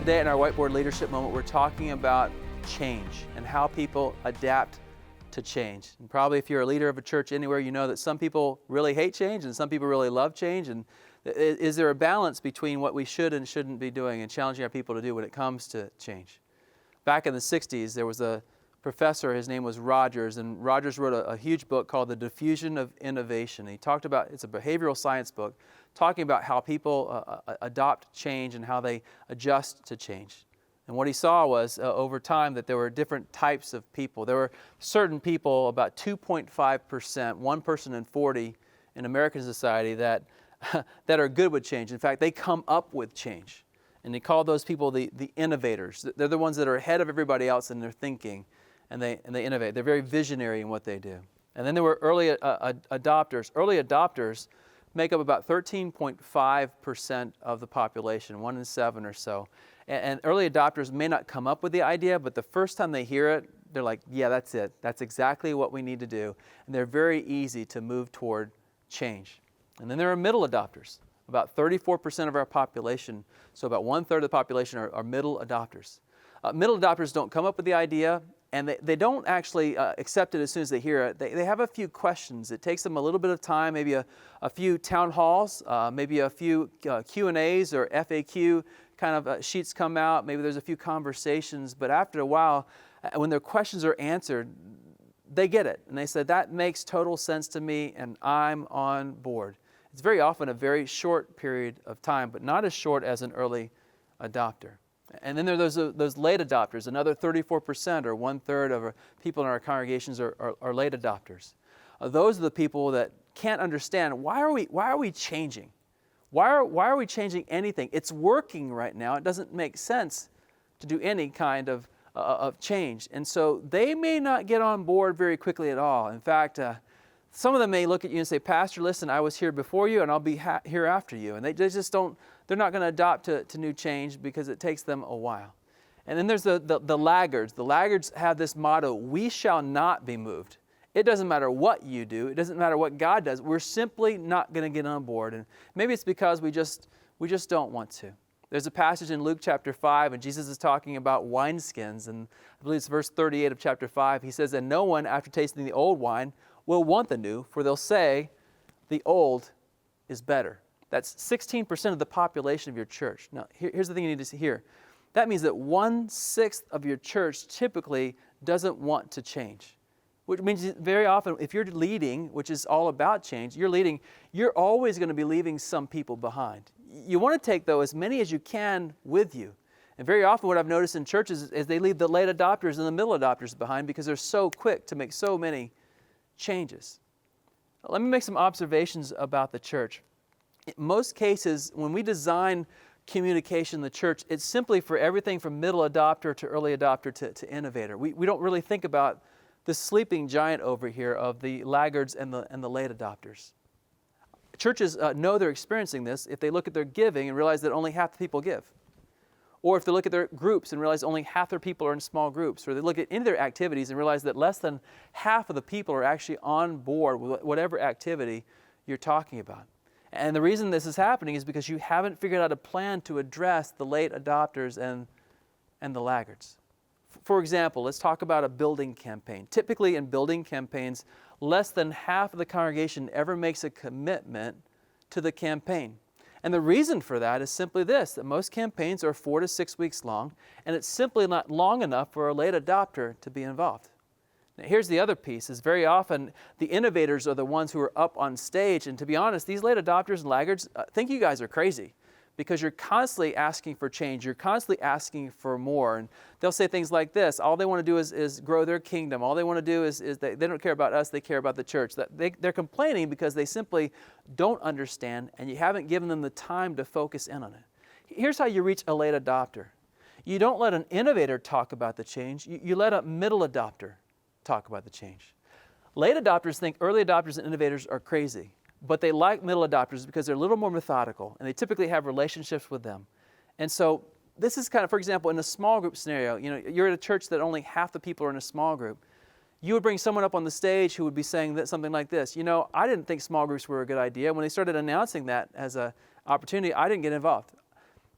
Today in our whiteboard leadership moment, we're talking about change and how people adapt to change. And probably if you're a leader of a church anywhere, you know that some people really hate change and some people really love change. And is there a balance between what we should and shouldn't be doing and challenging our people to do when it comes to change? Back in the 60s, there was a professor, his name was Rogers, and Rogers wrote a huge book called The Diffusion of Innovation. He talked about, it's a behavioral science book, talking about how people adopt change and how they adjust to change. And what he saw was over time that there were different types of people. There were certain people, about 2.5%, 1 person in 40 in American society that are good with change. In fact, they come up with change. And he called those people the innovators. They're the ones that are ahead of everybody else in their thinking, and they innovate. They're very visionary in what they do. And then there were early adopters. Early adopters make up about 13.5% of the population, 1 in 7 or so. And early adopters may not come up with the idea, but the first time they hear it, they're like, yeah, that's it. That's exactly what we need to do. And they're very easy to move toward change. And then there are middle adopters, about 34% of our population. So about 1/3 of the population are middle adopters. Middle adopters don't come up with the idea, and they don't actually accept it as soon as they hear it. They have a few questions. It takes them a little bit of time, maybe a few town halls, maybe a few Q&As or FAQ kind of sheets come out. Maybe there's a few conversations, but after a while, when their questions are answered, they get it. And they said, that makes total sense to me, and I'm on board. It's very often a very short period of time, but not as short as an early adopter. And then there are those late adopters. Another 34% or 1/3 of our people in our congregations are late adopters. Those are the people that can't understand, why are we changing? Why are we changing anything? It's working right now. It doesn't make sense to do any kind of change. And so they may not get on board very quickly at all. In fact, some of them may look at you and say, Pastor, listen, I was here before you and I'll be here after you. And they just don't, they're not going to adopt to new change because it takes them a while. And then there's the laggards. The laggards have this motto, we shall not be moved. It doesn't matter what you do. It doesn't matter what God does. We're simply not going to get on board. And maybe it's because we just don't want to. There's a passage in Luke chapter 5, and Jesus is talking about wineskins. And I believe it's verse 38 of chapter 5. He says, and no one, after tasting the old wine, will want the new, for they'll say, the old is better. That's 16% of the population of your church. Now, here's the thing you need to hear. That means that 1/6 of your church typically doesn't want to change. Which means very often, if you're leading, which is all about change, you're always going to be leaving some people behind. You want to take, though, as many as you can with you. And very often what I've noticed in churches is they leave the late adopters and the middle adopters behind because they're so quick to make so many changes. Let me make some observations about the church. In most cases, when we design communication in the church, it's simply for everything from middle adopter to early adopter to innovator. We don't really think about the sleeping giant over here of the laggards and the late adopters. Churches know they're experiencing this if they look at their giving and realize that only half the people give. Or if they look at their groups and realize only half their people are in small groups. Or they look at any of their activities and realize that less than half of the people are actually on board with whatever activity you're talking about. And the reason this is happening is because you haven't figured out a plan to address the late adopters and the laggards. For example, let's talk about a building campaign. Typically in building campaigns, less than half of the congregation ever makes a commitment to the campaign. And the reason for that is simply this, that most campaigns are 4 to 6 weeks long, and it's simply not long enough for a late adopter to be involved. Now, here's the other piece, is very often the innovators are the ones who are up on stage, and to be honest, these late adopters and laggards think you guys are crazy because you're constantly asking for change, you're constantly asking for more, and they'll say things like this, all they want to do is grow their kingdom, all they want to do is they don't care about us, they care about the church. They're complaining because they simply don't understand, and you haven't given them the time to focus in on it. Here's how you reach a late adopter. You don't let an innovator talk about the change, you let a middle adopter talk about the change. Late adopters think early adopters and innovators are crazy. But they like middle adopters because they're a little more methodical and they typically have relationships with them. And so this is kind of, for example, in a small group scenario, you're at a church that only half the people are in a small group. You would bring someone up on the stage who would be saying something like this, I didn't think small groups were a good idea. When they started announcing that as an opportunity, I didn't get involved.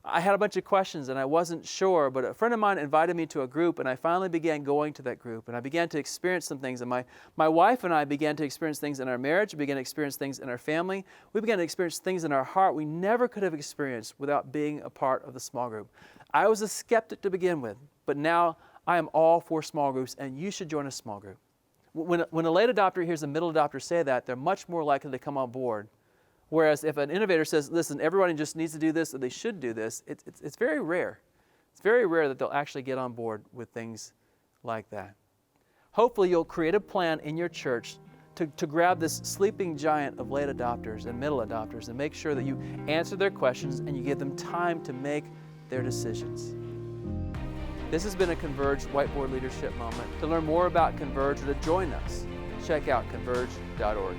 I had a bunch of questions and I wasn't sure, but a friend of mine invited me to a group, and I finally began going to that group, and I began to experience some things. And my wife and I began to experience things in our marriage, we began to experience things in our family, we began to experience things in our heart we never could have experienced without being a part of the small group. I was a skeptic to begin with, but now I am all for small groups, and you should join a small group. When a late adopter hears a middle adopter say that, they're much more likely to come on board. Whereas if an innovator says, listen, everybody just needs to do this, or they should do this, it's very rare. It's very rare that they'll actually get on board with things like that. Hopefully you'll create a plan in your church to grab this sleeping giant of late adopters and middle adopters and make sure that you answer their questions and you give them time to make their decisions. This has been a Converge Whiteboard Leadership Moment. To learn more about Converge or to join us, check out converge.org.